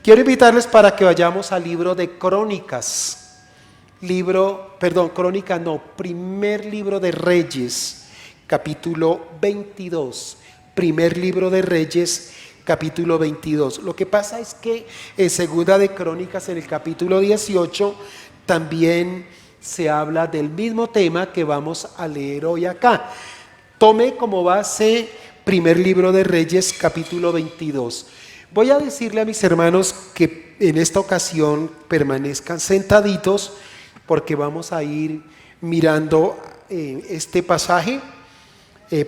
Quiero invitarles para que vayamos al libro de Crónicas. Primer libro de Reyes, capítulo 22. Primer libro de Reyes, capítulo 22. Lo que pasa es que en Segunda de Crónicas, en el capítulo 18, también se habla del mismo tema que vamos a leer hoy acá. Tome como base primer libro de Reyes, capítulo 22. Voy a decirle a mis hermanos que en esta ocasión permanezcan sentaditos porque vamos a ir mirando este pasaje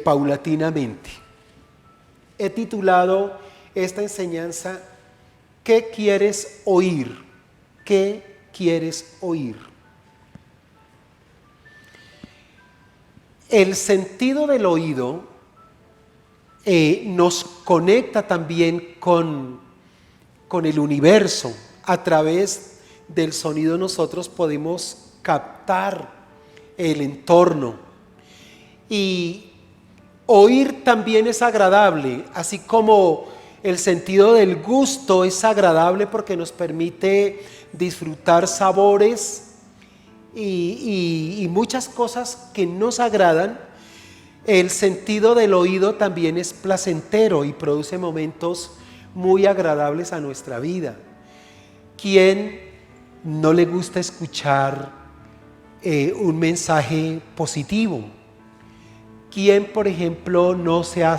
paulatinamente. He titulado esta enseñanza, ¿qué quieres oír? ¿Qué quieres oír? El sentido del oído nos conecta también con el universo. A través del sonido nosotros podemos captar el entorno. Y oír también es agradable, así como el sentido del gusto es agradable porque nos permite disfrutar sabores y muchas cosas que nos agradan. El sentido del oído también es placentero y produce momentos muy agradables a nuestra vida. ¿Quién no le gusta escuchar un mensaje positivo? ¿Quién, por ejemplo, no se ha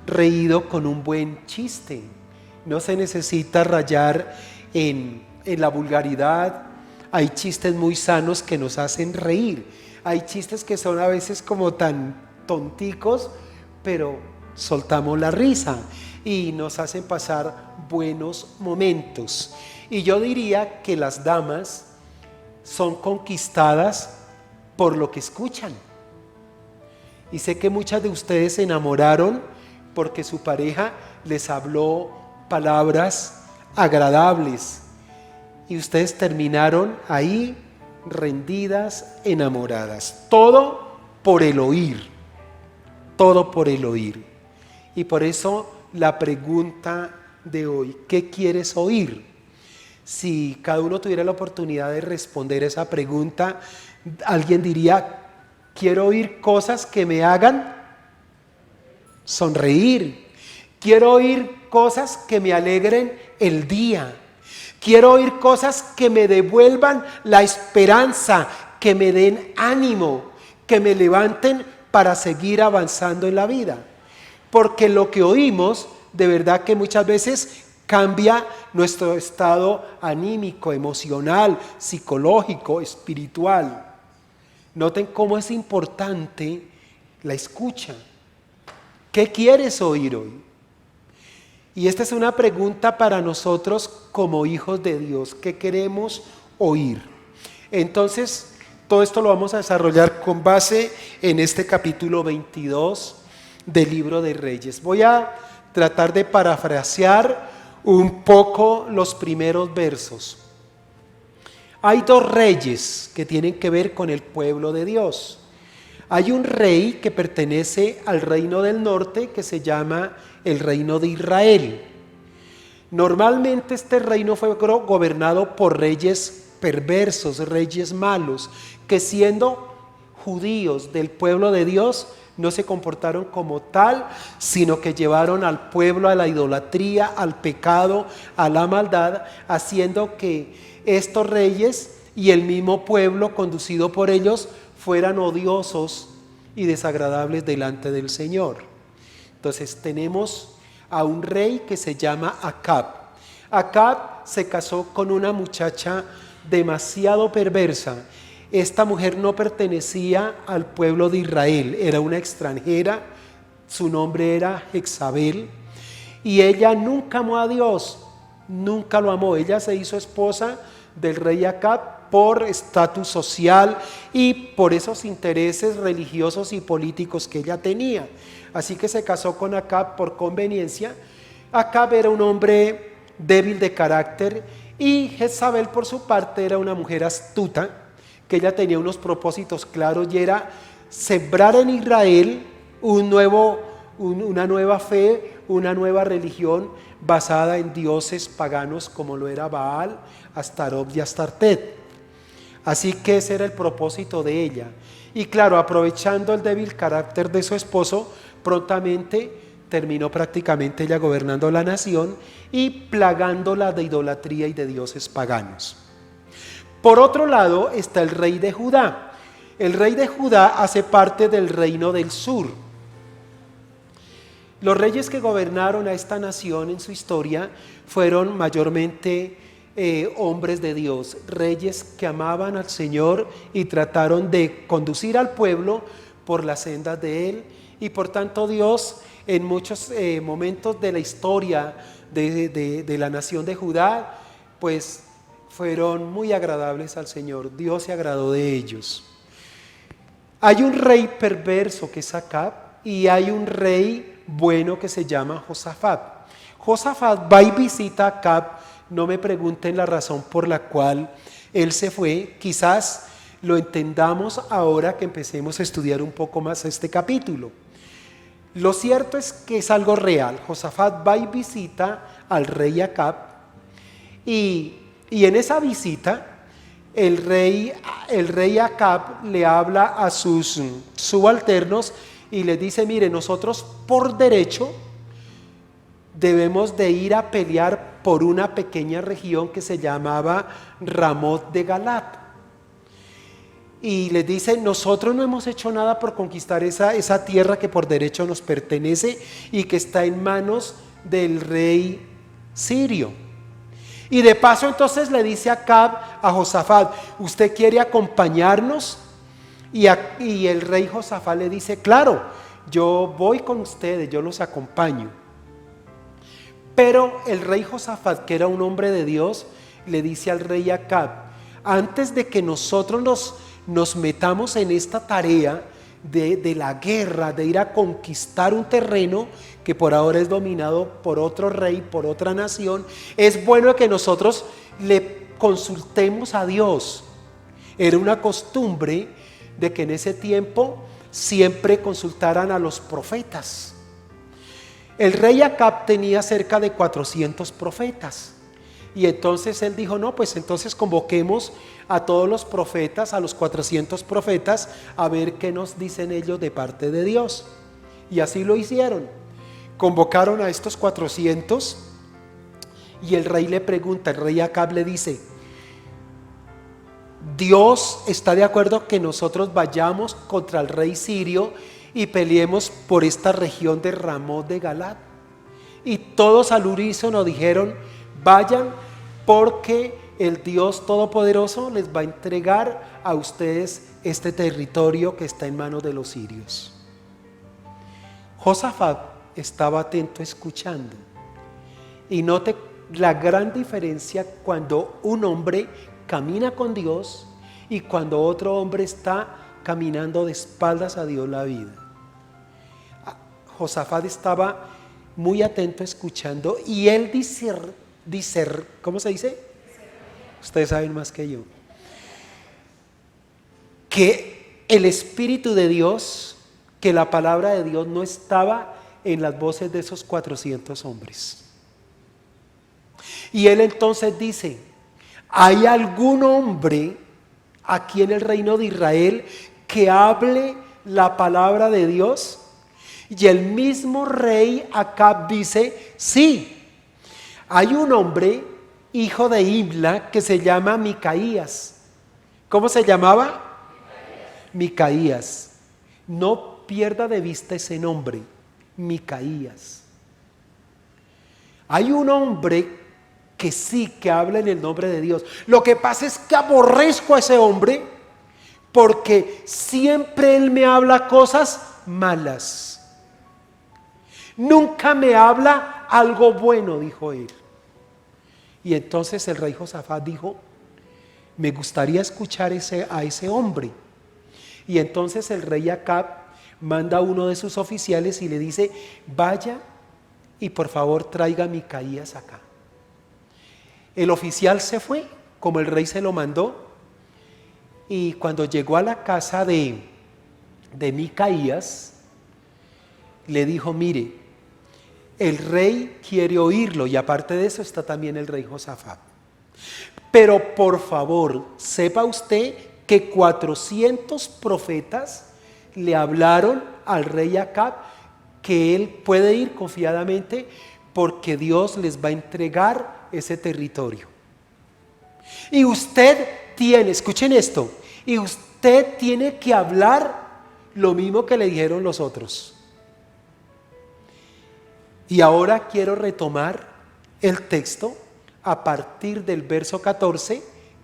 reído con un buen chiste? No se necesita rayar en la vulgaridad. Hay chistes muy sanos que nos hacen reír. Hay chistes que son a veces como tan tonticos, pero soltamos la risa y nos hacen pasar buenos momentos. Y yo diría que las damas son conquistadas por lo que escuchan. Y sé que muchas de ustedes se enamoraron porque su pareja les habló palabras agradables y ustedes terminaron ahí rendidas, enamoradas. Todo por el oír. Todo por el oír. Y por eso la pregunta de hoy, ¿qué quieres oír? Si cada uno tuviera la oportunidad de responder esa pregunta, alguien diría, quiero oír cosas que me hagan sonreír. Quiero oír cosas que me alegren el día. Quiero oír cosas que me devuelvan la esperanza, que me den ánimo, que me levanten para seguir avanzando en la vida. Porque lo que oímos, de verdad que muchas veces cambia nuestro estado anímico, emocional, psicológico, espiritual. Noten cómo es importante la escucha. ¿Qué quieres oír hoy? Y esta es una pregunta para nosotros como hijos de Dios. ¿Qué queremos oír? Entonces, todo esto lo vamos a desarrollar con base en este capítulo 22 del libro de Reyes. Voy a tratar de parafrasear un poco los primeros versos. Hay dos reyes que tienen que ver con el pueblo de Dios. Hay un rey que pertenece al reino del norte que se llama el reino de Israel. Normalmente este reino fue gobernado por reyes perversos, reyes malos, que siendo judíos del pueblo de Dios no se comportaron como tal, sino que llevaron al pueblo a la idolatría, al pecado, a la maldad, haciendo que estos reyes y el mismo pueblo conducido por ellos fueran odiosos y desagradables delante del Señor. Entonces tenemos a un rey que se llama Acab. Acab se casó con una muchacha demasiado perversa. Esta mujer no pertenecía al pueblo de Israel, era una extranjera, su nombre era Jezabel, y ella nunca amó a Dios, nunca lo amó. Ella se hizo esposa del rey Acab por estatus social y por esos intereses religiosos y políticos que ella tenía. Así que se casó con Acab por conveniencia. Acab era un hombre débil de carácter y Jezabel por su parte era una mujer astuta, que ella tenía unos propósitos claros y era sembrar en Israel una nueva fe, una nueva religión basada en dioses paganos como lo era Baal, Astarot y Astartet. Así que ese era el propósito de ella. Y claro, aprovechando el débil carácter de su esposo, prontamente terminó prácticamente ella gobernando la nación y plagándola de idolatría y de dioses paganos. Por otro lado está el rey de Judá. El rey de Judá hace parte del reino del sur. Los reyes que gobernaron a esta nación en su historia fueron mayormente hombres de Dios, reyes que amaban al Señor y trataron de conducir al pueblo por las sendas de Él, y por tanto Dios en muchos momentos de la historia de la nación de Judá, pues fueron muy agradables al Señor. Dios se agradó de ellos. Hay un rey perverso que es Acab y hay un rey bueno que se llama Josafat. Josafat va y visita a Acab. No me pregunten la razón por la cual él se fue. Quizás lo entendamos ahora que empecemos a estudiar un poco más este capítulo. Lo cierto es que es algo real. Josafat va y visita al rey Acab y en esa visita el rey Acab le habla a sus subalternos y les dice: mire, nosotros por derecho debemos de ir a pelear por una pequeña región que se llamaba Ramot de Galat. Y les dice: nosotros no hemos hecho nada por conquistar esa tierra que por derecho nos pertenece y que está en manos del rey sirio. Y de paso entonces le dice Acab a Josafat: ¿usted quiere acompañarnos? Y el rey Josafat le dice: claro, yo voy con ustedes, yo los acompaño. Pero el rey Josafat, que era un hombre de Dios, le dice al rey Acab: antes de que nosotros nos metamos en esta tarea de la guerra, de ir a conquistar un terreno que por ahora es dominado por otro rey, por otra nación, es bueno que nosotros le consultemos a Dios. Era una costumbre de que en ese tiempo siempre consultaran a los profetas. El rey Acab tenía cerca de 400 profetas. Y entonces él dijo: no, pues entonces convoquemos a todos los profetas, a los 400 profetas, a ver qué nos dicen ellos de parte de Dios. Y así lo hicieron. Convocaron a estos 400 y el rey le pregunta, el rey Acab le dice: ¿Dios está de acuerdo que nosotros vayamos contra el rey sirio y peleemos por esta región de Ramot de Galat? Y todos al unísono dijeron: vayan, porque el Dios Todopoderoso les va a entregar a ustedes este territorio que está en manos de los sirios. Josafat estaba atento escuchando, y note la gran diferencia cuando un hombre camina con Dios y cuando otro hombre está caminando de espaldas a Dios la vida. Josafat estaba muy atento escuchando y él ¿cómo se dice? Ustedes saben más que yo. Que el Espíritu de Dios, que la palabra de Dios no estaba en las voces de esos 400 hombres. Y él entonces dice: ¿hay algún hombre aquí en el reino de Israel que hable la palabra de Dios? Y el mismo rey Acab dice: sí. Hay un hombre, hijo de Imla, que se llama Micaías. ¿Cómo se llamaba? Micaías. No pierda de vista ese nombre, Micaías. Hay un hombre que sí, que habla en el nombre de Dios. Lo que pasa es que aborrezco a ese hombre porque siempre él me habla cosas malas. Nunca me habla algo bueno, dijo él. Y entonces el rey Josafat dijo: me gustaría escuchar a ese hombre. Y entonces el rey Acab manda a uno de sus oficiales y le dice: vaya y por favor traiga a Micaías acá. El oficial se fue como el rey se lo mandó, y cuando llegó a la casa de Micaías, le dijo: mire, El rey quiere oírlo y aparte de eso está también el rey Josafat. Pero por favor, sepa usted que 400 profetas le hablaron al rey Acab que él puede ir confiadamente porque Dios les va a entregar ese territorio. Y usted tiene, escuchen esto, y usted tiene que hablar lo mismo que le dijeron los otros. Y ahora quiero retomar el texto a partir del verso 14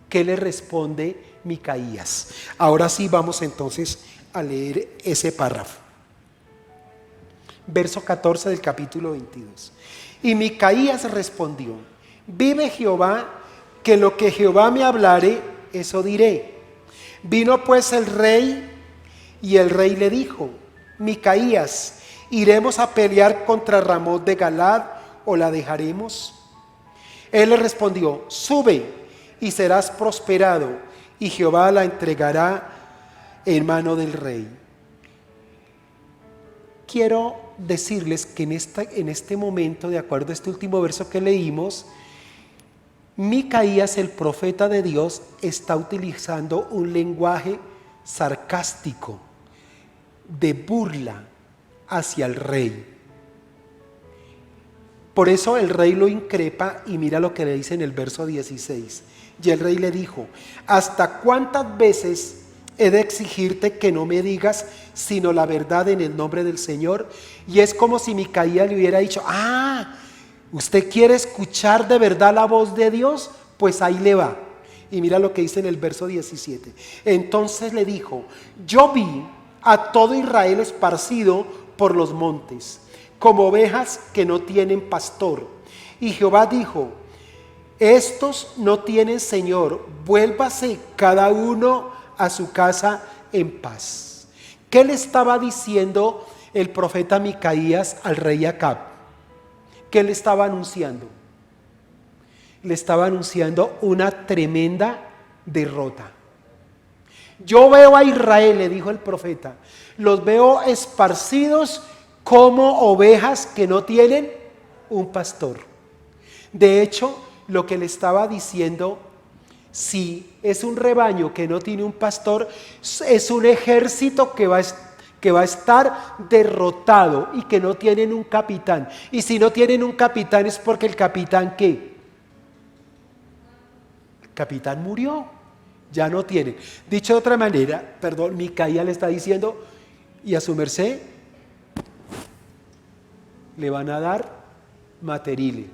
que le responde Micaías. Ahora sí vamos entonces a leer ese párrafo. Verso 14 del capítulo 22. Y Micaías respondió: vive Jehová, que lo que Jehová me hablare, eso diré. Vino pues el rey, y el rey le dijo: Micaías, ¿iremos a pelear contra Ramot de Galad o la dejaremos? Él le respondió: sube y serás prosperado, y Jehová la entregará en mano del rey. Quiero decirles que en este momento, de acuerdo a este último verso que leímos, Micaías, el profeta de Dios, está utilizando un lenguaje sarcástico, de burla hacia el rey. Por eso el rey lo increpa y mira lo que le dice en el verso 16. Y el rey le dijo: ¿hasta cuántas veces he de exigirte que no me digas sino la verdad en el nombre del Señor? Y es como si Micaías le hubiera dicho: ¿usted quiere escuchar de verdad la voz de Dios? Pues ahí le va. Y mira lo que dice en el verso 17. Entonces le dijo: yo vi a todo Israel esparcido por los montes, como ovejas que no tienen pastor. Y Jehová dijo: estos no tienen señor, vuélvase cada uno a su casa en paz. ¿Qué le estaba diciendo el profeta Micaías al rey Acab? ¿Qué le estaba anunciando? Le estaba anunciando una tremenda derrota. Yo veo a Israel, le dijo el profeta, los veo esparcidos como ovejas que no tienen un pastor. De hecho, lo que le estaba diciendo, si es un rebaño que no tiene un pastor, es un ejército que va a estar derrotado y que no tienen un capitán. Y si no tienen un capitán es porque el capitán, ¿qué? El capitán murió, ya no tienen. Dicho de otra manera, Micaías le está diciendo: y a su merced le van a dar materile.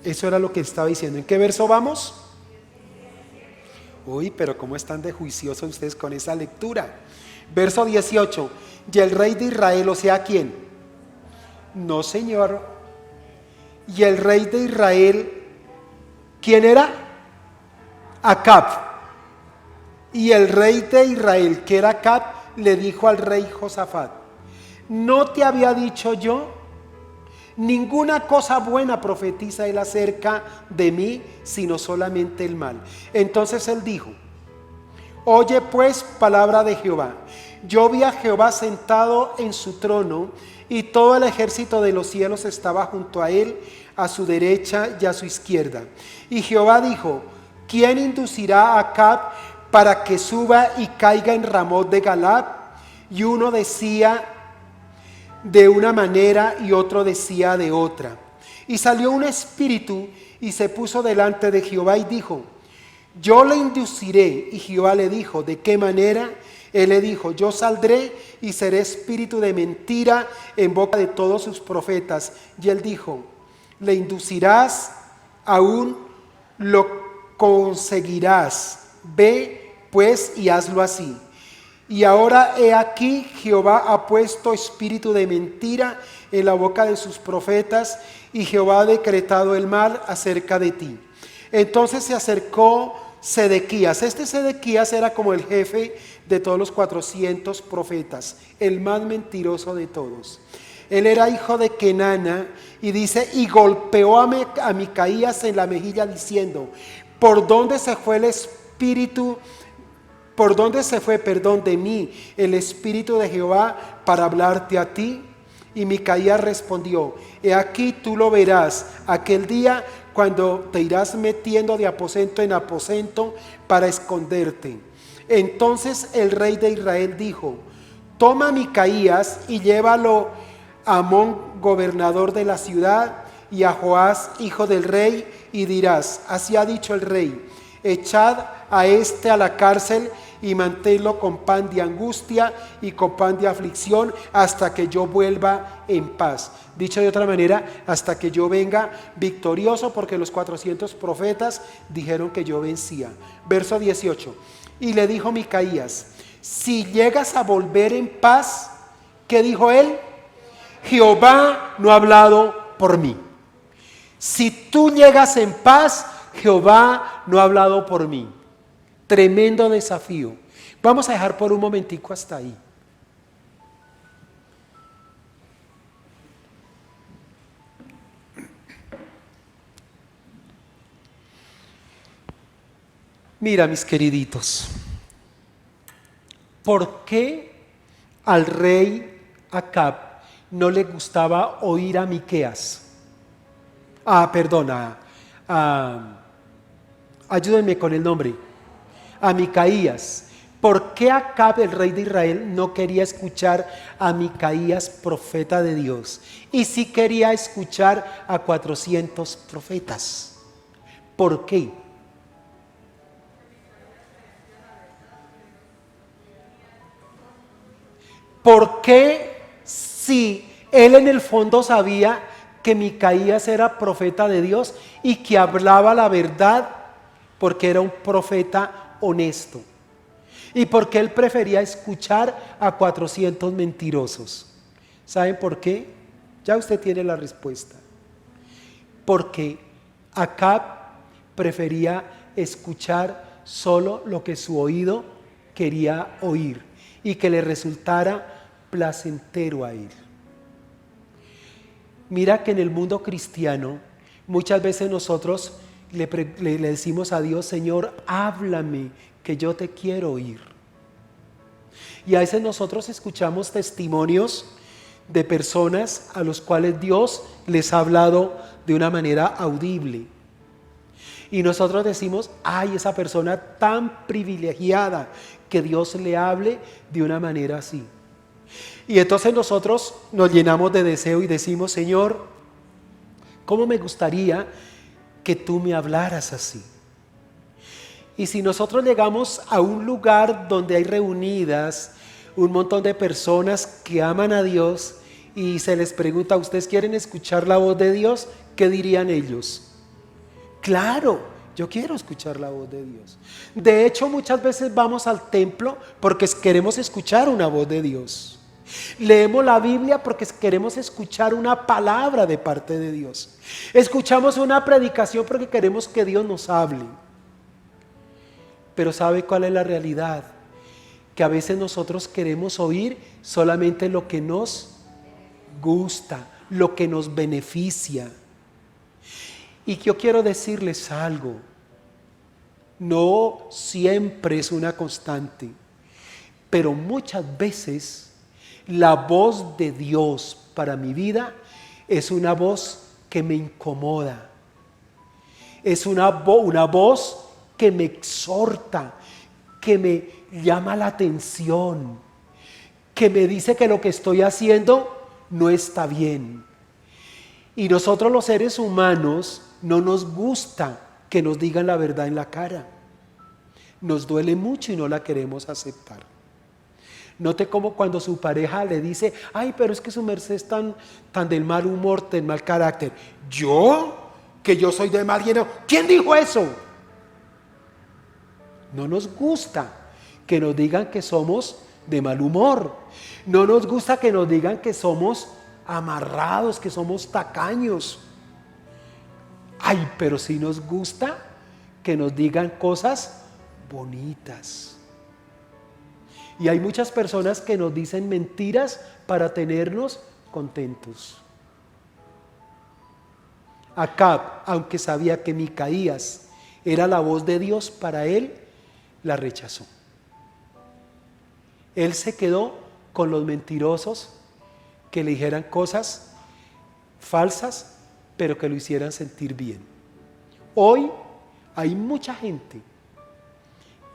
Eso era lo que estaba diciendo. ¿En qué verso vamos? Uy, pero cómo están de juiciosos ustedes con esa lectura. Verso 18. Y el rey de Israel, o sea, ¿quién? No, señor. Y el rey de Israel, ¿quién era? Acab. Y el rey de Israel, que era Acab, le dijo al rey Josafat: ¿no te había dicho yo? Ninguna cosa buena profetiza él acerca de mí, sino solamente el mal. Entonces él dijo: oye pues palabra de Jehová. Yo vi a Jehová sentado en su trono, y todo el ejército de los cielos estaba junto a él, a su derecha y a su izquierda. Y Jehová dijo: ¿quién inducirá a Acab para que suba y caiga en Ramot de Galad? Y uno decía de una manera y otro decía de otra. Y salió un espíritu y se puso delante de Jehová y dijo: yo le induciré. Y Jehová le dijo: ¿de qué manera? Él le dijo: yo saldré y seré espíritu de mentira en boca de todos sus profetas. Y él dijo: le inducirás, aún lo conseguirás. Ve pues y hazlo así. Y ahora he aquí, Jehová ha puesto espíritu de mentira en la boca de sus profetas, y Jehová ha decretado el mal acerca de ti. Entonces se acercó Sedequías. Este Sedequías era como el jefe de todos los 400 profetas, el más mentiroso de todos. Él era hijo de Kenana, y dice: y golpeó a Micaías en la mejilla diciendo: ¿por dónde se fue el espíritu? ¿Por dónde se fue, de mí, el espíritu de Jehová para hablarte a ti? Y Micaías respondió: he aquí tú lo verás aquel día, cuando te irás metiendo de aposento en aposento para esconderte. Entonces el rey de Israel dijo: toma a Micaías y llévalo a Amón, gobernador de la ciudad, y a Joás, hijo del rey, y dirás: así ha dicho el rey, echad a este a la cárcel y manténlo con pan de angustia y con pan de aflicción hasta que yo vuelva en paz. Dicho de otra manera, hasta que yo venga victorioso, porque los 400 profetas dijeron que yo vencía. Verso 18. Y le dijo Micaías: si llegas a volver en paz, ¿qué dijo él? Jehová no ha hablado por mí. Si tú llegas en paz, Jehová no ha hablado por mí. Tremendo desafío. Vamos a dejar por un momentico hasta ahí. Mira, mis queriditos, ¿por qué al rey Acab no le gustaba oír a Miqueas? Ayúdenme con el nombre. A Micaías. ¿Por qué Acab, el rey de Israel, no quería escuchar a Micaías, profeta de Dios? Y sí quería escuchar a 400 profetas. ¿Por qué? ¿Por qué, si él en el fondo sabía que Micaías era profeta de Dios y que hablaba la verdad, porque era un profeta honesto? ¿Y por qué él prefería escuchar a 400 mentirosos? ¿Saben por qué? Ya usted tiene la respuesta. Porque Acab prefería escuchar solo lo que su oído quería oír y que le resultara placentero a él. Mira que en el mundo cristiano muchas veces nosotros le decimos a Dios: Señor, háblame, que yo te quiero oír. Y a veces nosotros escuchamos testimonios de personas a los cuales Dios les ha hablado de una manera audible. Y nosotros decimos: ay, esa persona tan privilegiada, que Dios le hable de una manera así. Y entonces nosotros nos llenamos de deseo y decimos: Señor, ¿cómo me gustaría que tú me hablaras así? Y si nosotros llegamos a un lugar donde hay reunidas un montón de personas que aman a Dios y se les pregunta: ¿ustedes quieren escuchar la voz de Dios? ¿Qué dirían ellos? Claro, yo quiero escuchar la voz de Dios. De hecho, muchas veces vamos al templo porque queremos escuchar una voz de Dios. Leemos la Biblia porque queremos escuchar una palabra de parte de Dios. Escuchamos una predicación porque queremos que Dios nos hable. Pero ¿sabe cuál es la realidad? Que a veces nosotros queremos oír solamente lo que nos gusta, lo que nos beneficia. Y yo quiero decirles algo: no siempre es una constante, pero muchas veces la voz de Dios para mi vida es una voz que me incomoda, es una voz que me exhorta, que me llama la atención, que me dice que lo que estoy haciendo no está bien. Y nosotros los seres humanos no nos gusta que nos digan la verdad en la cara. Nos duele mucho y no la queremos aceptar. Note cómo cuando su pareja le dice: ay, pero es que su merced es tan del mal humor, del mal carácter. ¿Yo? ¿Que yo soy de mal genio? ¿Quién dijo eso? No nos gusta que nos digan que somos de mal humor. No nos gusta que nos digan que somos amarrados, que somos tacaños. Ay, pero sí nos gusta que nos digan cosas bonitas. Y hay muchas personas que nos dicen mentiras para tenernos contentos. Acab, aunque sabía que Micaías era la voz de Dios para él, la rechazó. Él se quedó con los mentirosos que le dijeran cosas falsas, pero que lo hicieran sentir bien. Hoy hay mucha gente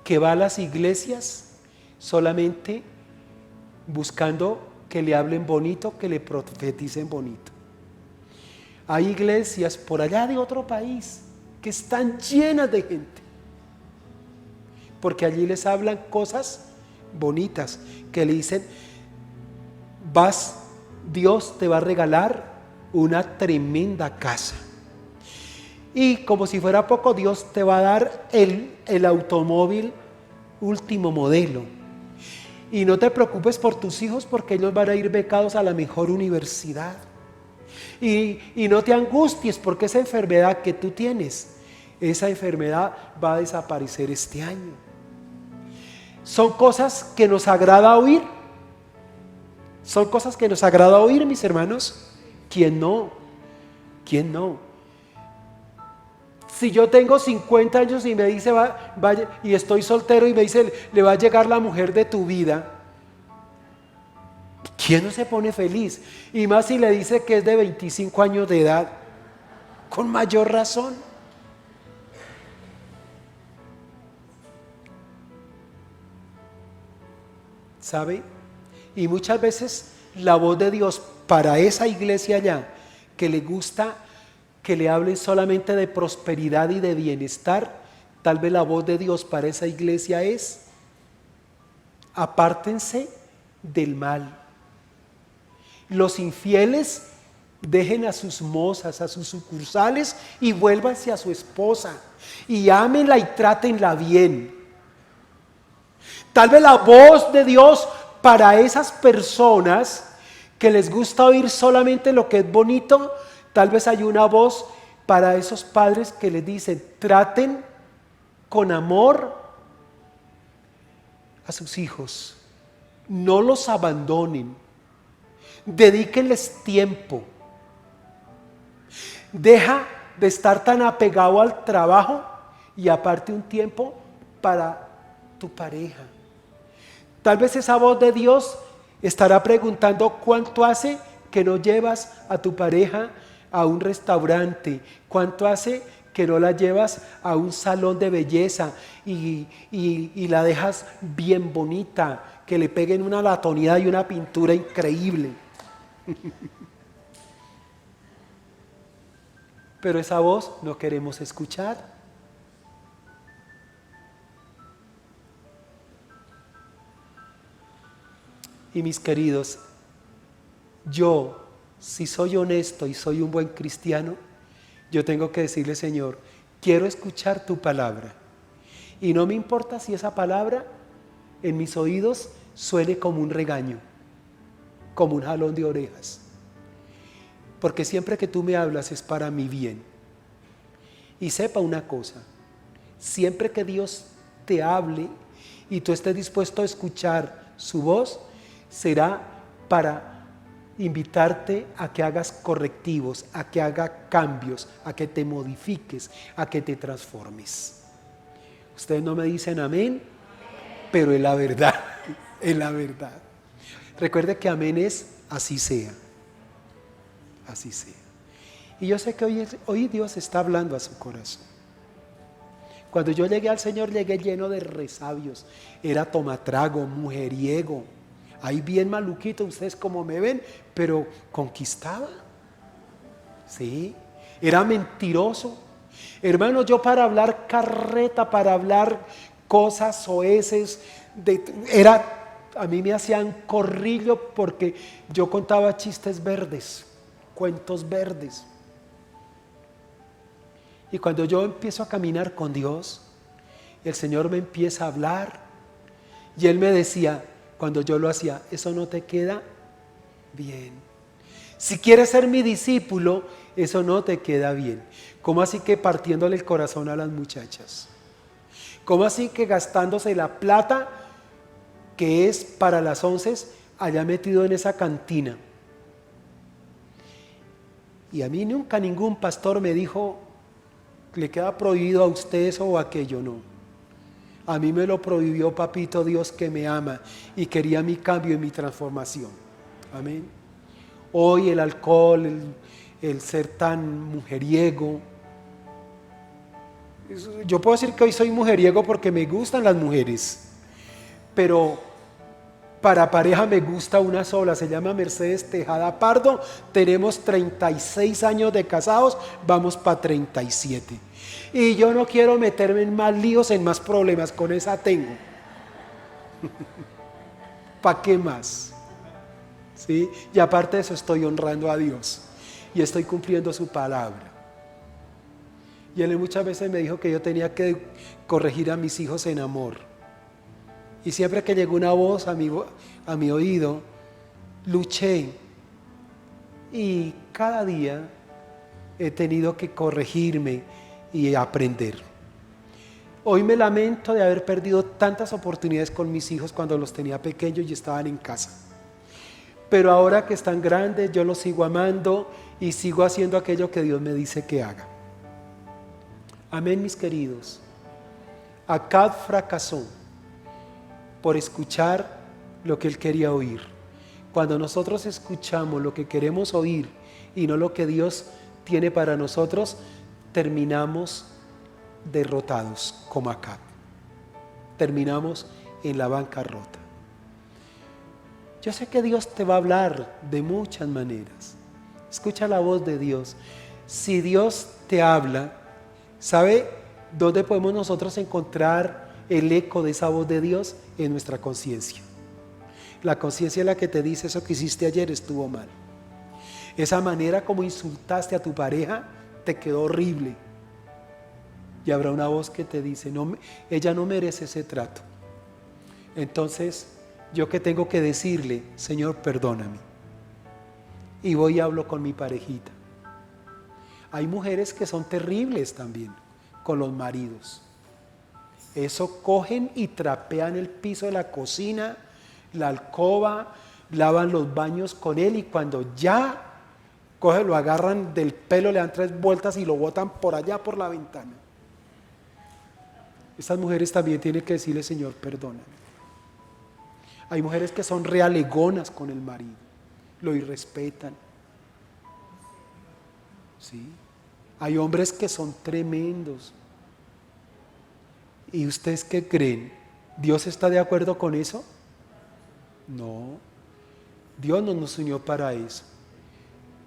que va a las iglesias solamente buscando que le hablen bonito, que le profeticen bonito. Hay iglesias por allá de otro país que están llenas de gente, porque allí les hablan cosas bonitas, que le dicen, Dios te va a regalar una tremenda casa. Y como si fuera poco, Dios te va a dar el automóvil último modelo. Y no te preocupes por tus hijos, porque ellos van a ir becados a la mejor universidad. Y no te angusties, porque esa enfermedad que tú tienes, esa enfermedad va a desaparecer este año. Son cosas que nos agrada oír. Son cosas que nos agrada oír, mis hermanos. ¿Quién no? ¿Quién no? Si yo tengo 50 años y me dice, vaya, y estoy soltero y me dice, le va a llegar la mujer de tu vida, ¿quién no se pone feliz? Y más si le dice que es de 25 años de edad, con mayor razón. ¿Sabe? Y muchas veces la voz de Dios para esa iglesia allá, que le gusta que le hablen solamente de prosperidad y de bienestar, tal vez la voz de Dios para esa iglesia es: apártense del mal. Los infieles dejen a sus mozas, a sus sucursales, y vuélvanse a su esposa, y ámenla y trátenla bien. Tal vez la voz de Dios para esas personas que les gusta oír solamente lo que es bonito, tal vez hay una voz para esos padres que les dicen: traten con amor a sus hijos, no los abandonen, dedíquenles tiempo, deja de estar tan apegado al trabajo y aparte un tiempo para tu pareja. Tal vez esa voz de Dios estará preguntando: ¿cuánto hace que no llevas a tu pareja a un restaurante? ¿Cuánto hace que no la llevas a un salón de belleza y la dejas bien bonita, que le peguen una latonidad y una pintura increíble? Pero esa voz no queremos escuchar. Y mis queridos, yo, si soy honesto y soy un buen cristiano, yo tengo que decirle: Señor, quiero escuchar tu palabra. Y no me importa si esa palabra en mis oídos suene como un regaño, como un jalón de orejas. Porque siempre que tú me hablas es para mi bien. Y sepa una cosa: siempre que Dios te hable y tú estés dispuesto a escuchar su voz, será para invitarte a que hagas correctivos, a que hagas cambios, a que te modifiques, a que te transformes. Ustedes no me dicen amén, pero es la verdad, es la verdad. Recuerde que amén es así sea, así sea. Y yo sé que hoy Dios está hablando a su corazón. Cuando yo llegué al Señor, llegué lleno de resabios, era tomatrago, mujeriego, ahí bien maluquito, ustedes como me ven, pero conquistaba. Sí, era mentiroso. Hermano, yo para hablar carreta, para hablar cosas soeces, a mí me hacían corrillo porque yo contaba chistes verdes, cuentos verdes. Y cuando yo empiezo a caminar con Dios, el Señor me empieza a hablar, y Él me decía, cuando yo lo hacía: eso no te queda bien. Si quieres ser mi discípulo, eso no te queda bien. ¿Cómo así que partiéndole el corazón a las muchachas? ¿Cómo así que gastándose la plata que es para las 11 allá metido en esa cantina? Y a mí nunca ningún pastor me dijo: le queda prohibido a usted eso o aquello. No. A mí me lo prohibió Papito Dios, que me ama y quería mi cambio y mi transformación. Amén. Hoy el alcohol, el ser tan mujeriego. Yo puedo decir que hoy soy mujeriego porque me gustan las mujeres, pero para pareja me gusta una sola, se llama Mercedes Tejada Pardo. Tenemos 36 años de casados, vamos para 37. Y yo no quiero meterme en más líos, en más problemas, con esa tengo. ¿Para qué más? ¿Sí? Y aparte de eso estoy honrando a Dios y estoy cumpliendo su palabra. Y él muchas veces me dijo que yo tenía que corregir a mis hijos en amor. Y siempre que llegó una voz a mi oído, luché. Y cada día he tenido que corregirme y aprender. Hoy me lamento de haber perdido tantas oportunidades con mis hijos cuando los tenía pequeños y estaban en casa. Pero ahora que están grandes, yo los sigo amando y sigo haciendo aquello que Dios me dice que haga. Amén, mis queridos. Acab fracasó por escuchar lo que él quería oír. Cuando nosotros escuchamos lo que queremos oír y no lo que Dios tiene para nosotros, terminamos derrotados como Acab. Terminamos en la bancarrota. Yo sé que Dios te va a hablar de muchas maneras. Escucha la voz de Dios. Si Dios te habla, ¿sabe dónde podemos nosotros encontrar el eco de esa voz de Dios? En nuestra conciencia. La conciencia es la que te dice: eso que hiciste ayer estuvo mal. Esa manera como insultaste a tu pareja te quedó horrible. Y habrá una voz que te dice: no, ella no merece ese trato. Entonces, ¿yo qué tengo que decirle? Señor, perdóname. Y voy y hablo con mi parejita. Hay mujeres que son terribles también con los maridos. Eso cogen y trapean el piso de la cocina, la alcoba, lavan los baños con él, y cuando ya lo agarran del pelo, le dan 3 vueltas y lo botan por allá por la ventana. Estas mujeres también tienen que decirle: Señor, perdóname. Hay mujeres que son realegonas con el marido, lo irrespetan. ¿Sí? Hay hombres que son tremendos. ¿Y ustedes qué creen? ¿Dios está de acuerdo con eso? No. Dios no nos unió para eso,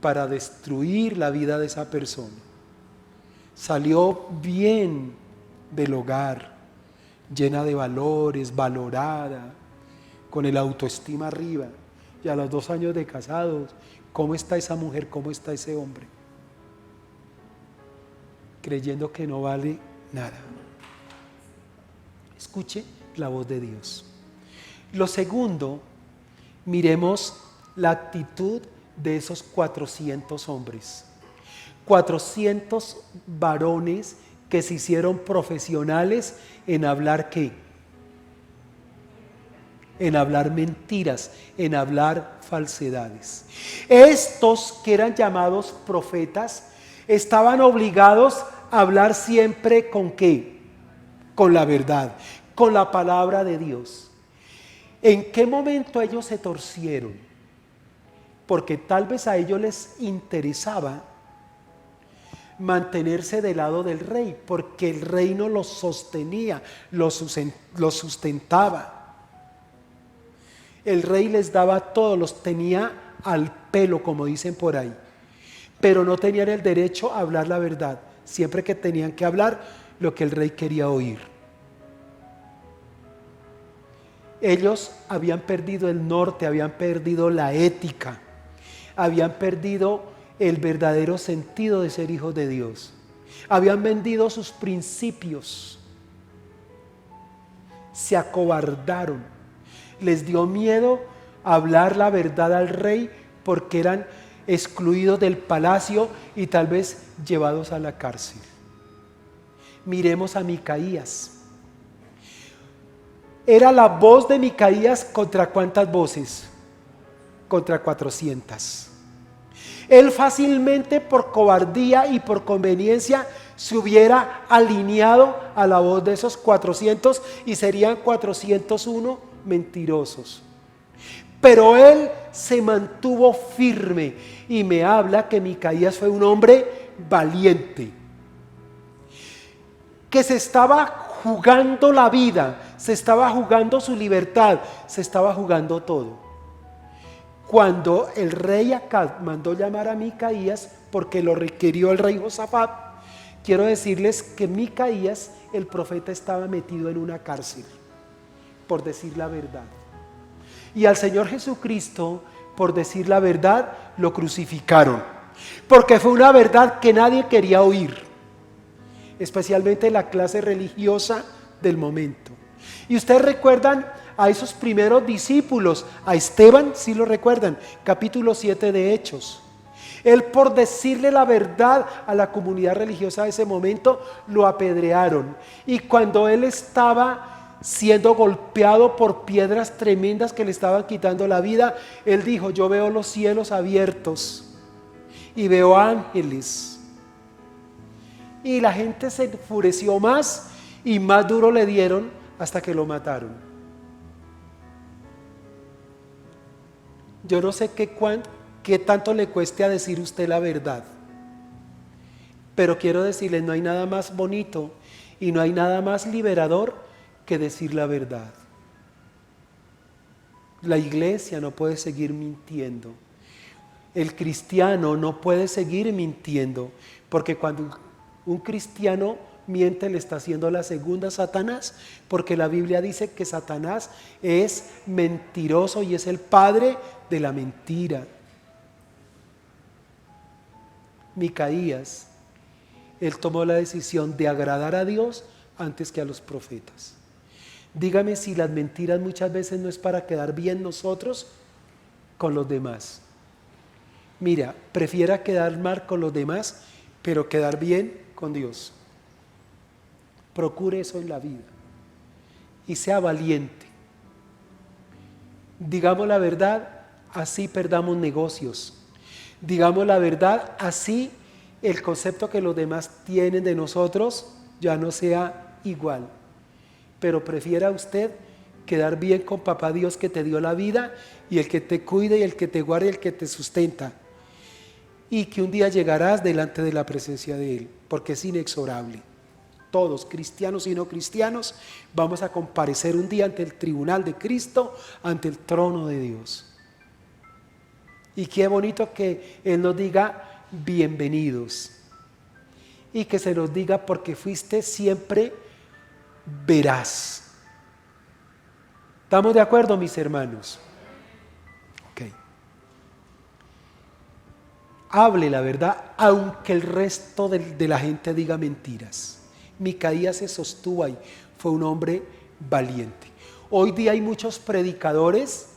para destruir la vida de esa persona. Salió bien del hogar, llena de valores, valorada, con el autoestima arriba. Y a los 2 años de casados, ¿cómo está esa mujer? ¿Cómo está ese hombre? Creyendo que no vale nada. Escuche la voz de Dios. Lo segundo, miremos la actitud de esos 400 hombres. 400 varones que se hicieron profesionales en hablar ¿qué? En hablar mentiras, en hablar falsedades. Estos que eran llamados profetas estaban obligados a hablar siempre ¿con qué? Con la verdad, con la palabra de Dios. ¿En qué momento ellos se torcieron? Porque tal vez a ellos les interesaba mantenerse del lado del rey, porque el reino los sostenía, los sustentaba. El rey les daba todo, los tenía al pelo, como dicen por ahí, pero no tenían el derecho a hablar la verdad, siempre que tenían que hablar lo que el rey quería oír. Ellos habían perdido el norte, habían perdido la ética, habían perdido el verdadero sentido de ser hijos de Dios, habían vendido sus principios, se acobardaron, les dio miedo hablar la verdad al rey porque eran excluidos del palacio y tal vez llevados a la cárcel. Miremos a Micaías. Era la voz de Micaías contra ¿cuántas voces? Contra 400. Él fácilmente, por cobardía y por conveniencia, se hubiera alineado a la voz de esos 400 y serían 401 mentirosos. Pero él se mantuvo firme y me habla que Micaías fue un hombre valiente, que se estaba jugando la vida, se estaba jugando su libertad, se estaba jugando todo. Cuando el rey Acab mandó llamar a Micaías, porque lo requirió el rey Josafat, quiero decirles que Micaías, el profeta, estaba metido en una cárcel por decir la verdad. Y al Señor Jesucristo, por decir la verdad, lo crucificaron, porque fue una verdad que nadie quería oír, especialmente la clase religiosa del momento. Y ustedes recuerdan a esos primeros discípulos, a Esteban, ¿sí lo recuerdan? Capítulo 7 de Hechos. Él, por decirle la verdad a la comunidad religiosa de ese momento, lo apedrearon. Y cuando él estaba siendo golpeado por piedras tremendas que le estaban quitando la vida, él dijo: yo veo los cielos abiertos y veo ángeles. Y la gente se enfureció más y más duro le dieron hasta que lo mataron. Yo no sé qué tanto le cueste a decir usted la verdad, pero quiero decirles, no hay nada más bonito y no hay nada más liberador que decir la verdad. La iglesia no puede seguir mintiendo. El cristiano no puede seguir mintiendo, porque cuando un cristiano miente, le está haciendo la segunda a Satanás, porque la Biblia dice que Satanás es mentiroso y es el padre de la mentira. Micaías, él tomó la decisión de agradar a Dios antes que a los profetas. Dígame si las mentiras muchas veces no es para quedar bien nosotros con los demás. Mira, prefiera quedar mal con los demás, pero quedar bien con Dios. Procure eso en la vida y sea valiente. Digamos la verdad, así perdamos negocios. Digamos la verdad, así el concepto que los demás tienen de nosotros ya no sea igual. Pero prefiera usted quedar bien con papá Dios, que te dio la vida y el que te cuida y el que te guarda y el que te sustenta. Y que un día llegarás delante de la presencia de Él, porque es inexorable. Todos, cristianos y no cristianos, vamos a comparecer un día ante el tribunal de Cristo, ante el trono de Dios. Y qué bonito que Él nos diga bienvenidos, y que se nos diga: porque fuiste siempre veraz. ¿Estamos de acuerdo, mis hermanos? Ok. Hable la verdad, aunque el resto de la gente diga mentiras. Micaías se sostuvo ahí, fue un hombre valiente. Hoy día hay muchos predicadores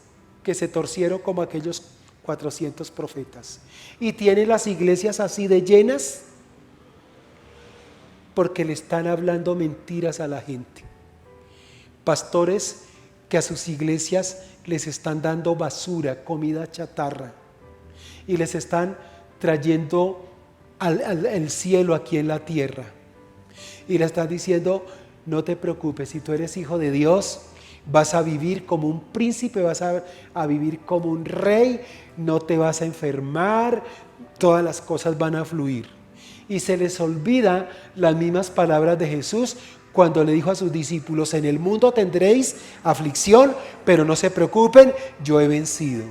que se torcieron como aquellos 400 profetas y tienen las iglesias así de llenas porque le están hablando mentiras a la gente. Pastores que a sus iglesias les están dando basura, comida chatarra, y les están trayendo al cielo aquí en la tierra. Y le estás diciendo: no te preocupes, si tú eres hijo de Dios, vas a vivir como un príncipe, vas a vivir como un rey, no te vas a enfermar, todas las cosas van a fluir. Y se les olvida las mismas palabras de Jesús cuando le dijo a sus discípulos: en el mundo tendréis aflicción, pero no se preocupen, yo he vencido.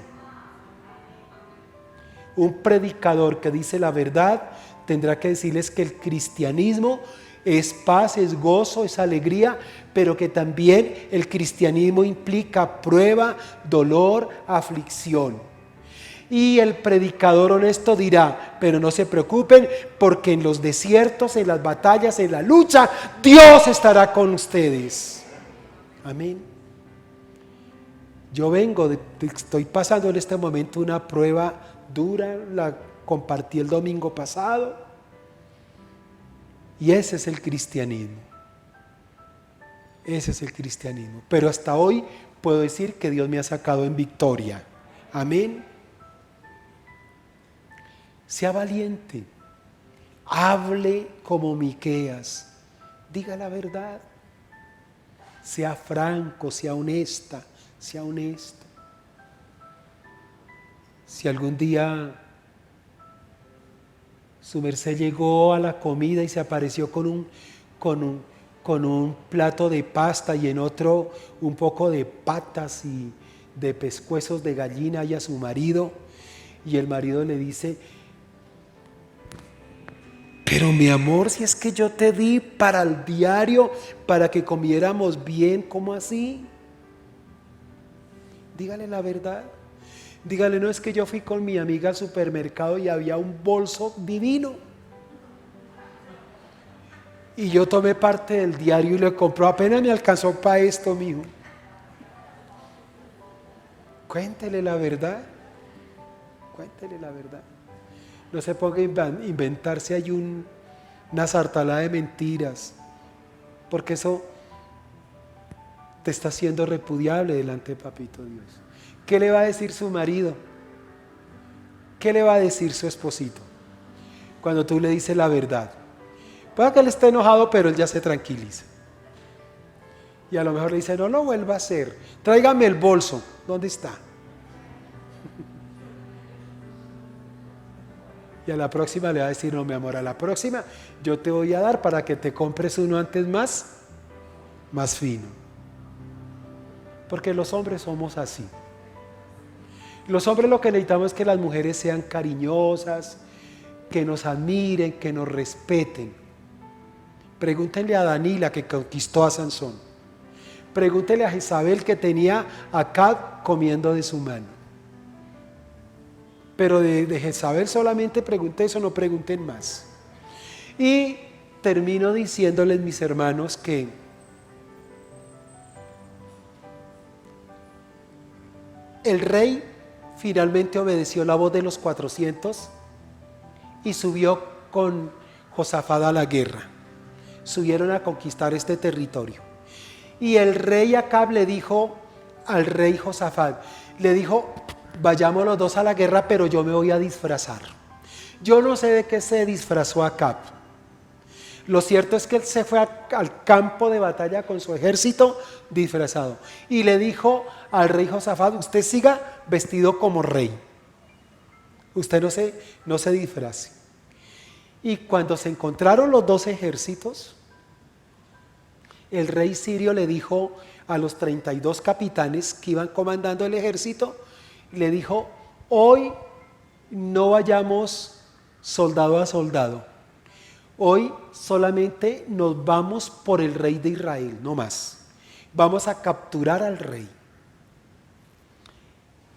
Un predicador que dice la verdad tendrá que decirles que el cristianismo es paz, es gozo, es alegría, pero que también el cristianismo implica prueba, dolor, aflicción. Y el predicador honesto dirá: pero no se preocupen, porque en los desiertos, en las batallas, en la lucha, Dios estará con ustedes. Amén. Yo estoy pasando en este momento una prueba dura, la compartí el domingo pasado. Y ese es el cristianismo. Ese es el cristianismo. Pero hasta hoy puedo decir que Dios me ha sacado en victoria. Amén. Sea valiente. Hable como Miqueas. Diga la verdad. Sea franco, sea honesta, sea honesto. Si algún día su merced llegó a la comida y se apareció con un plato de pasta y en otro un poco de patas y de pescuezos de gallina y a su marido, y el marido le dice: pero mi amor, si es que yo te di para el diario, para que comiéramos bien, ¿cómo así? Dígale la verdad. Dígale: no, es que yo fui con mi amiga al supermercado y había un bolso divino. Y yo tomé parte del diario y lo compró, apenas me alcanzó para esto, mijo. Cuéntele la verdad. Cuéntele la verdad. No se ponga a inventarse ahí una sartalada de mentiras, porque eso te está haciendo repudiable delante de Papito Dios. ¿Qué le va a decir su marido? ¿Qué le va a decir su esposito cuando tú le dices la verdad? Puede que él esté enojado, pero él ya se tranquiliza. Y a lo mejor le dice: no lo vuelva a hacer, tráigame el bolso. ¿Dónde está? Y a la próxima le va a decir: no, mi amor, a la próxima yo te voy a dar para que te compres uno antes más fino. Porque los hombres somos así. Los hombres lo que necesitamos es que las mujeres sean cariñosas, que nos admiren, que nos respeten. Pregúntenle a Dalila, que conquistó a Sansón. Pregúntenle a Jezabel, que tenía a Acab comiendo de su mano. Pero de Jezabel solamente pregunté eso, no pregunten más. Y termino diciéndoles, mis hermanos, que el rey finalmente obedeció la voz de los 400 y subió con Josafat a la guerra. Subieron a conquistar este territorio. Y el rey Acab le dijo al rey Josafat, le dijo: vayamos los dos a la guerra, pero yo me voy a disfrazar. Yo no sé de qué se disfrazó Acab. Lo cierto es que él se fue al campo de batalla con su ejército disfrazado. Y le dijo al rey Josafat: usted siga vestido como rey. Usted no se disfrace. Y cuando se encontraron los dos ejércitos, el rey sirio le dijo a los 32 capitanes que iban comandando el ejército, le dijo: hoy no vayamos soldado a soldado, hoy solamente nos vamos por el rey de Israel, no más. Vamos a capturar al rey.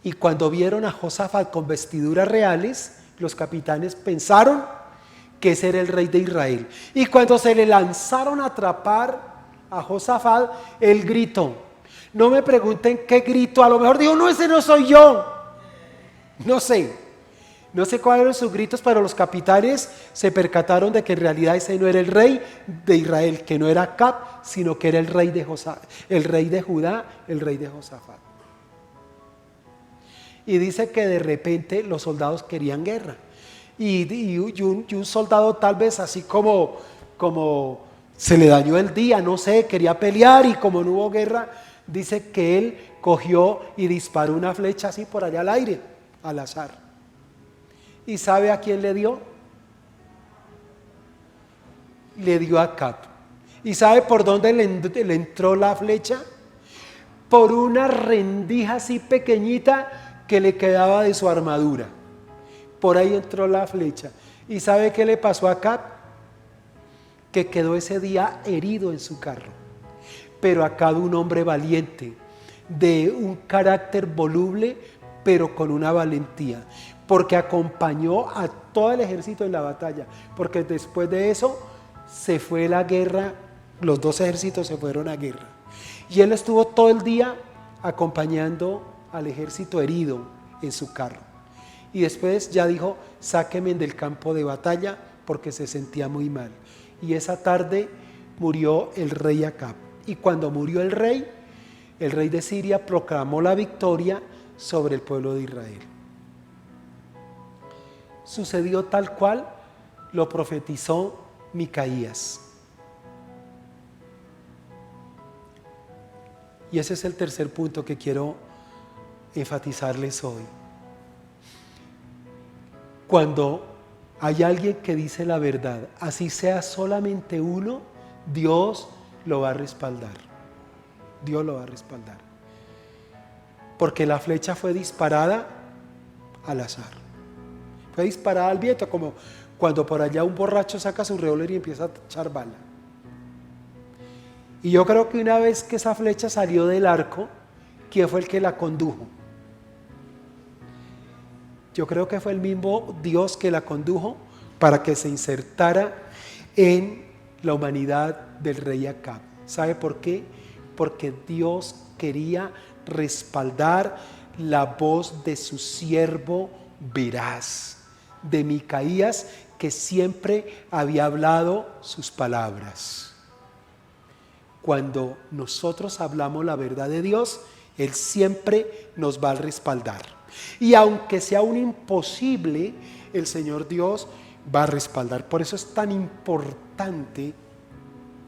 Y cuando vieron a Josafat con vestiduras reales, los capitanes pensaron que ese era el rey de Israel. Y cuando se le lanzaron a atrapar a Josafat, él gritó. No me pregunten qué grito, a lo mejor dijo: no, ese no soy yo. No sé cuáles eran sus gritos, pero los capitanes se percataron de que en realidad ese no era el rey de Israel, que no era Acab, sino que era el rey de Judá, el rey de Josafat. Y dice que de repente los soldados querían guerra. Y un soldado, tal vez así como se le dañó el día, no sé, quería pelear, y como no hubo guerra, dice que él cogió y disparó una flecha así por allá al aire, al azar. ¿Y sabe a quién le dio? Le dio a Acab. ¿Y sabe por dónde le entró la flecha? Por una rendija así pequeñita que le quedaba de su armadura. Por ahí entró la flecha. ¿Y sabe qué le pasó a Acab? Que quedó ese día herido en su carro. Pero Acab, un hombre valiente, de un carácter voluble, pero con una valentía, porque acompañó a todo el ejército en la batalla, porque después de eso se fue la guerra, los dos ejércitos se fueron a guerra, y él estuvo todo el día acompañando al ejército herido en su carro. Y después ya dijo: sáquenme del campo de batalla, porque se sentía muy mal. Y esa tarde murió el rey Acab. Y cuando murió el rey de Siria proclamó la victoria sobre el pueblo de Israel. Sucedió tal cual lo profetizó Micaías. Y ese es el tercer punto que quiero enfatizarles hoy. Cuando hay alguien que dice la verdad, así sea solamente uno, Dios lo va a respaldar. Dios lo va a respaldar. Porque la flecha fue disparada al azar. Fue disparada al viento, como cuando por allá un borracho saca su revólver y empieza a echar bala. Y yo creo que una vez que esa flecha salió del arco, ¿quién fue el que la condujo? Yo creo que fue el mismo Dios que la condujo para que se insertara en la humanidad del rey Acab. ¿Sabe por qué? Porque Dios quería respaldar la voz de su siervo veraz, de Micaías, que siempre había hablado sus palabras. Cuando nosotros hablamos la verdad de Dios, Él siempre nos va a respaldar. Y aunque sea un imposible, el Señor Dios va a respaldar. Por eso es tan importante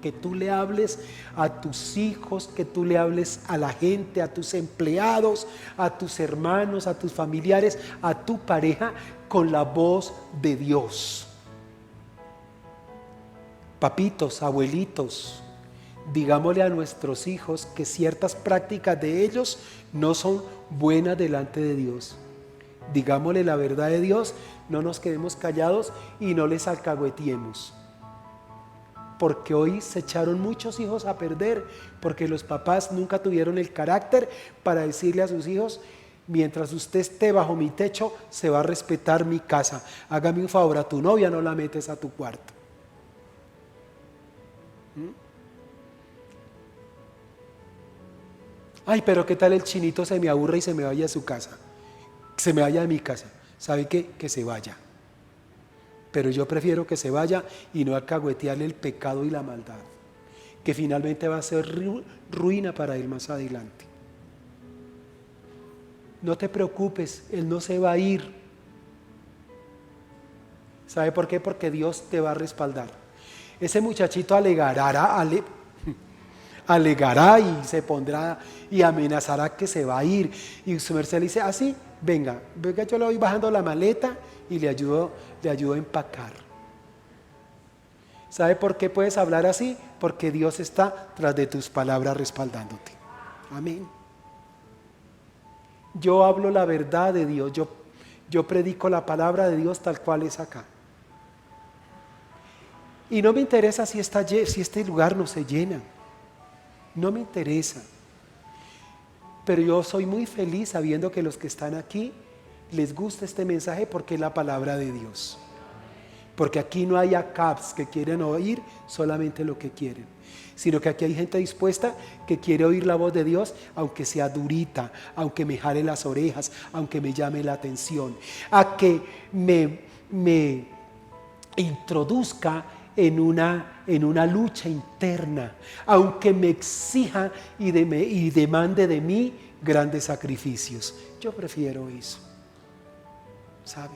que tú le hables a tus hijos, que tú le hables a la gente, a tus empleados, a tus hermanos, a tus familiares, a tu pareja, con la voz de Dios. Papitos, abuelitos, digámosle a nuestros hijos que ciertas prácticas de ellos no son buenas delante de Dios. Digámosle la verdad de Dios, no nos quedemos callados y no les alcahuetiemos. Porque hoy se echaron muchos hijos a perder, porque los papás nunca tuvieron el carácter para decirle a sus hijos: mientras usted esté bajo mi techo, se va a respetar mi casa. Hágame un favor, a tu novia no la metes a tu cuarto. Ay, pero ¿qué tal el chinito se me aburre y se me vaya a su casa? Se me vaya de mi casa. ¿Sabe qué? Que se vaya. Pero yo prefiero que se vaya y no alcahuetearle el pecado y la maldad, que finalmente va a ser ruina para él más adelante. No te preocupes, él no se va a ir. ¿Sabe por qué? Porque Dios te va a respaldar. Ese muchachito alegará y se pondrá y amenazará que se va a ir. Y su merced le dice: así, venga, yo le voy bajando la maleta y le ayudo a empacar. ¿Sabe por qué puedes hablar así? Porque Dios está tras de tus palabras respaldándote. Amén. Yo hablo la verdad de Dios, yo predico la palabra de Dios tal cual es acá. Y no me interesa si este lugar no se llena. No me interesa. Pero yo soy muy feliz sabiendo que los que están aquí les gusta este mensaje, porque es la palabra de Dios. Porque aquí no hay Acabs que quieren oír solamente lo que quieren, sino que aquí hay gente dispuesta que quiere oír la voz de Dios, aunque sea durita, aunque me jale las orejas, aunque me llame la atención, a que me introduzca en una lucha interna, aunque me exija y demande de mí grandes sacrificios. Yo prefiero eso, ¿sabe?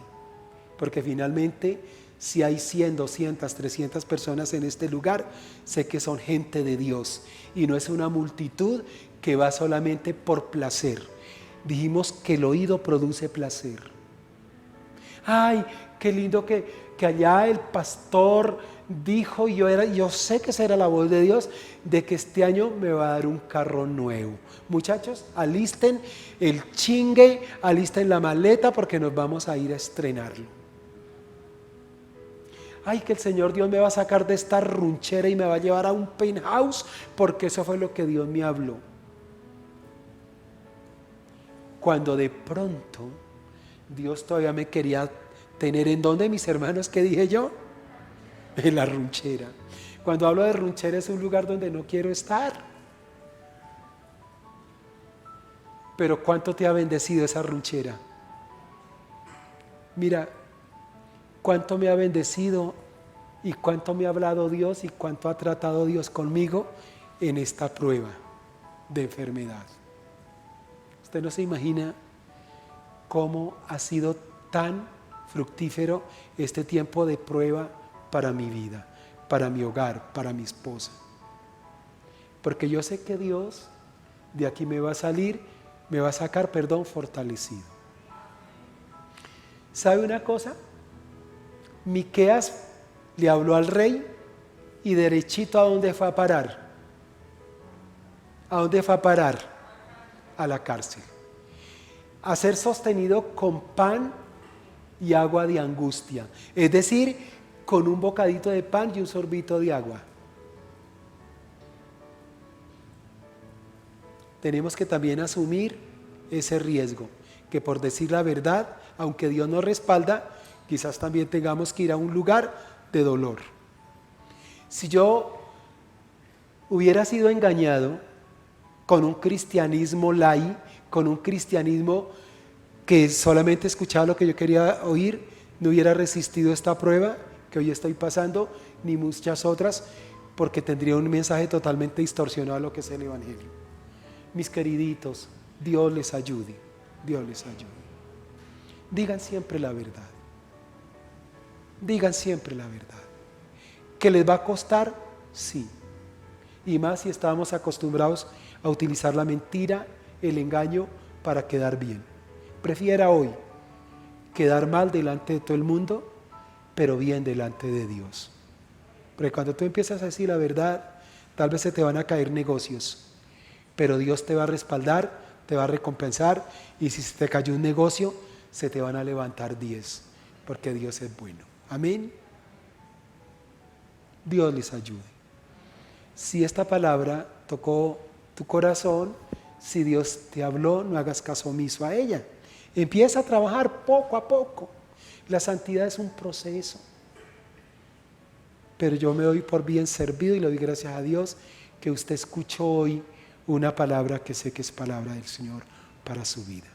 Porque finalmente, si hay 100, 200, 300 personas en este lugar, sé que son gente de Dios y no es una multitud que va solamente por placer. Dijimos que el oído produce placer. Ay, qué lindo que allá el pastor dijo, y yo sé que esa era la voz de Dios, de que este año me va a dar un carro nuevo. Muchachos, alisten el chingue, alisten la maleta, porque nos vamos a ir a estrenarlo. Ay, que el Señor Dios me va a sacar de esta runchera y me va a llevar a un penthouse, porque eso fue lo que Dios me habló. Cuando de pronto Dios todavía me quería tener en donde, mis hermanos, ¿qué dije yo? En la runchera. Cuando hablo de runchera, es un lugar donde no quiero estar. Pero ¿cuánto te ha bendecido esa runchera? Mira, cuánto me ha bendecido y cuánto me ha hablado Dios y cuánto ha tratado Dios conmigo en esta prueba de enfermedad. Usted no se imagina cómo ha sido tan fructífero este tiempo de prueba para mi vida, para mi hogar, para mi esposa. Porque yo sé que Dios de aquí me va a sacar, fortalecido. ¿Sabe una cosa? Miqueas le habló al rey y derechito ¿a dónde fue a parar? ¿A dónde fue a parar? A la cárcel. A ser sostenido con pan y agua de angustia. Es decir, con un bocadito de pan y un sorbito de agua. Tenemos que también asumir ese riesgo, que por decir la verdad, aunque Dios nos respalda, quizás también tengamos que ir a un lugar de dolor. Si yo hubiera sido engañado con un cristianismo light, con un cristianismo que solamente escuchaba lo que yo quería oír, no hubiera resistido esta prueba que hoy estoy pasando, ni muchas otras, porque tendría un mensaje totalmente distorsionado a lo que es el Evangelio. Mis queriditos, Dios les ayude, Dios les ayude. Digan siempre la verdad. Digan siempre la verdad. ¿Que les va a costar? Sí. Y más si estábamos acostumbrados a utilizar la mentira, el engaño para quedar bien. Prefiera hoy quedar mal delante de todo el mundo, pero bien delante de Dios. Porque cuando tú empiezas a decir la verdad, tal vez se te van a caer negocios, pero Dios te va a respaldar, te va a recompensar, y si se te cayó un negocio, se te van a levantar 10, porque Dios es bueno. Amén. Dios les ayude. Si esta palabra tocó tu corazón, si Dios te habló, no hagas caso omiso a ella. Empieza a trabajar poco a poco. La santidad es un proceso. Pero yo me doy por bien servido y le doy gracias a Dios que usted escuchó hoy una palabra que sé que es palabra del Señor para su vida.